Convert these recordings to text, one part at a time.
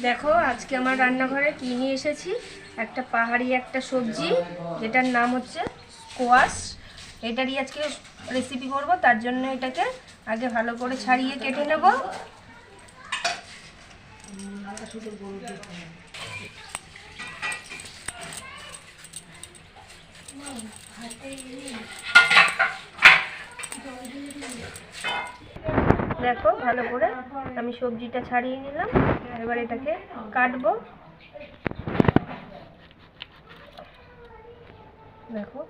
দেখো আজকে আমার রান্নাঘরে কি নিয়ে এসেছি, একটা পাহাড়ি একটা সবজি যেটার নাম হচ্ছে স্কোয়াশ। এটারই আজকে রেসিপি করব। তার জন্য এটাকে আগে ভালো করে ছাড়িয়ে কেটে নেব। দেখো ভালো করে আমি সবজিটা ছাড়িয়ে নিলাম। এবার এটাকে কাটবো। দেখো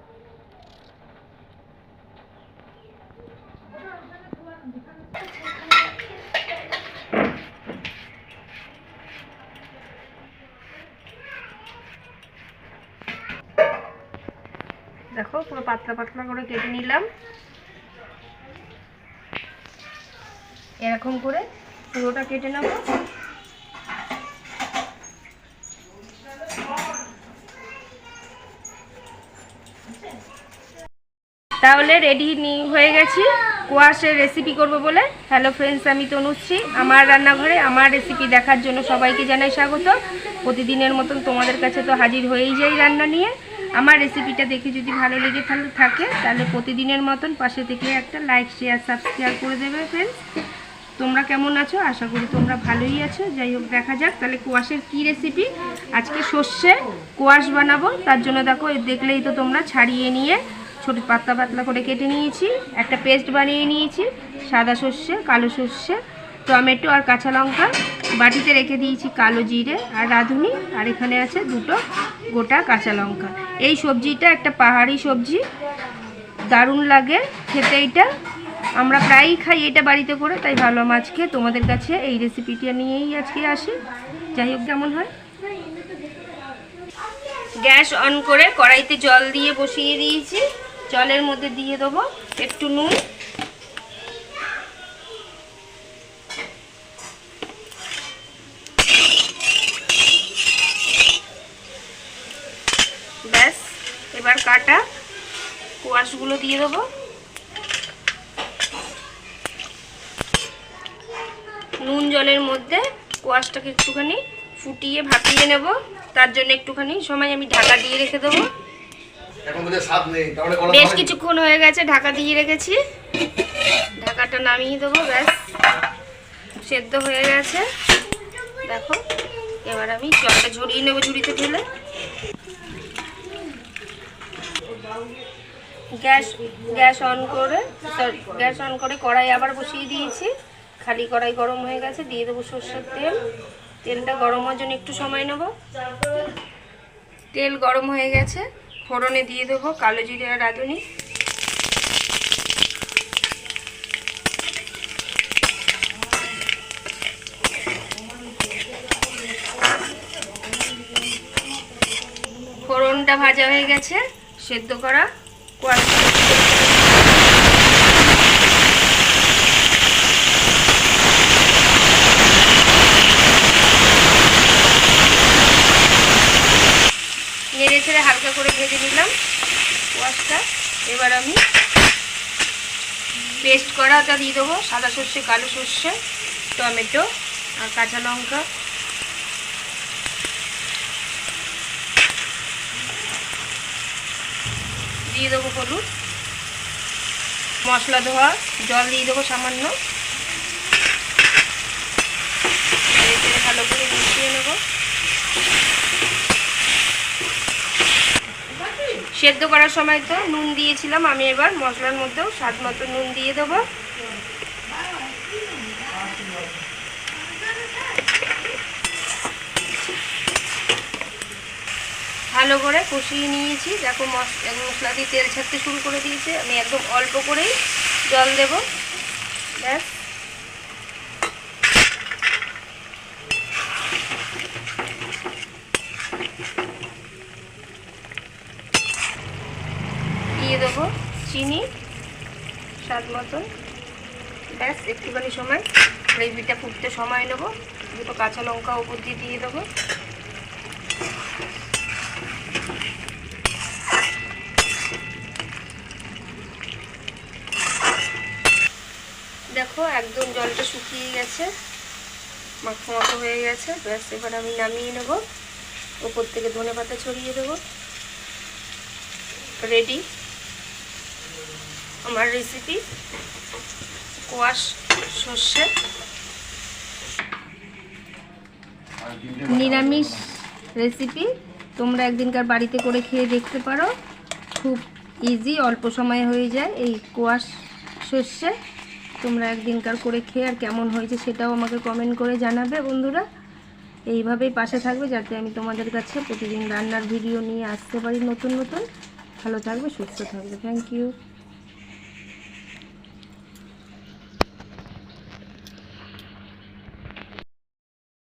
দেখো পুরো পাতলা পাতলা করে কেটে নিলাম। এরকম করে পুরোটা কেটে নেব। তাহলে রেডি হয়ে গেছি কোয়াশের রেসিপি করব বলে। হ্যালো ফ্রেন্ডস, আমি তনুশ্রী। আমার রান্নাঘরে আমার রেসিপি দেখার জন্য সবাইকে জানাই স্বাগত। প্রতিদিনের মতন তোমাদের কাছে তো হাজির হয়েই যাই রান্না নিয়ে। আমার রেসিপিটা দেখে যদি ভালো লেগে থাকে তাহলে প্রতিদিনের মতন পাশে থেকে একটা লাইক শেয়ার সাবস্ক্রাইব করে দেবে ফ্রেন্ডস। তোমরা কেমন আছো? আশা করি তোমরা ভালোই আছো। যাই হোক, দেখা যাক তাহলে কোয়াশের কি রেসিপি। আজকে সর্ষে কোয়াশ বানাবো। তার জন্য দেখো দেখলেই তো তোমরা ছাড়িয়ে নিয়ে ছোট পাতলা পাতলা করে কেটে নিয়েছি। একটা পেস্ট বানিয়ে নিয়েছি। সাদা সর্ষে, কালো সর্ষে, টমেটো আর কাঁচা লঙ্কা। বাটিতে রেখে দিয়েছি কালো জিরে আর রাঁধুনি। আর এখানে আছে দুটো গোটা কাঁচা লঙ্কা। এই সবজিটা একটা পাহাড়ি সবজি, দারুণ লাগে খেতে। এটা আমরা প্রায়ই খাই এটা বাড়িতে করে, তাই ভাবলাম আজকে তোমাদের কাছে এই রেসিপিটা নিয়েই আজকে আসি। যাই হোক, কেমন হয়। গ্যাস অন করে কড়াইতে জল দিয়ে বসিয়ে দিয়েছি। জলের মধ্যে দিয়ে দেবো একটু নুন, ব্যাস। এবার কাটা কোয়াশগুলো দিয়ে দেবো। নুন জলের মধ্যে কোয়াশটাকে একটুখানি ফুটিয়ে ভাপিয়ে নেব। তার জন্য একটুখানি সময় আমি ঢাকা দিয়ে রেখে দেবো। বেশ কিছুক্ষণ হয়ে গেছে ঢাকা দিয়ে রেখেছি। ঢাকাটা নামিয়ে দেবো। ব্যাস, সেদ্ধ হয়ে গেছে। দেখো এবার আমি জলটা ঝরিয়ে নেবো ঝুড়িতে ঢেলে। গ্যাস অন করে কড়াই আবার বসিয়ে দিয়েছি। খালি কড়াই গরম হয়ে গেছে। দিয়ে দেবো সর্ষের তেল। তেলটা গরম হওয়ার জন্য একটু সময় নেব। তেল গরম হয়ে গেছে। ফোড়নে দিয়ে দেবো কালো জিরে আর রাঁধুনি। ফোড়নটা ভাজা হয়ে গেছে। সেদ্ধ করা কোয়াশ নেড়ে ছেড়ে হালকা করে ভেজে নিলাম কোয়াশটা। এবার আমি পেস্ট করাটা দিয়ে দেবো। সাদা সর্ষে, কালো সর্ষে, টমেটো আর কাঁচা লঙ্কা। দিয়ে দেবো হলুদ, মশলা ধোয়া জল দিয়ে দেবো সামান্য। ভালো করে মিশিয়ে নেব। সেদ্ধ করার সময় তো নুন দিয়েছিলাম আমি। এবার মশলার মধ্যেও স্বাদ মতো নুন দিয়ে দেবো। ভালো করে কষিয়ে নিয়েছি। দেখো মশলা দিয়ে তেল ছাড়তে শুরু করে দিয়েছে। আমি একদম অল্প করেই জল দেব। ব্যাস, দিয়ে দেবো চিনি স্বাদ মতন। ব্যাস, একটুখানি সময় গ্রেভিটা ফুটতে সময় নেব। দুটো কাঁচা লঙ্কা উপর দিয়ে দেবো। দেখো একদম জলটা শুকিয়ে গেছে। মাখো মাখো হয়ে গেছে। ব্যাস এবার আমি নামিয়ে নেব, ওপর থেকে ধনেপাতা ছড়িয়ে দেবো। রেডি আমার রেসিপি কোয়াশ সর্ষে নিরামিষ রেসিপি। তোমরা একদিনকার বাড়িতে করে খেয়ে দেখতে পারো, খুব ইজি, অল্প সময়ে হয়ে যায় এই কোয়াশ সর্ষে। তোমরা একদিনকার করে খেয়ে আর কেমন হয়েছে সেটাও আমাকে কমেন্ট করে জানাবে বন্ধুরা। এইভাবেই পাশে থাকবে যাতে আমি তোমাদের কাছে প্রতিদিন রান্নার ভিডিও নিয়ে আসতে পারি নতুন নতুন। ভালো থাকবে, সুস্থ থাকবে। Thank you.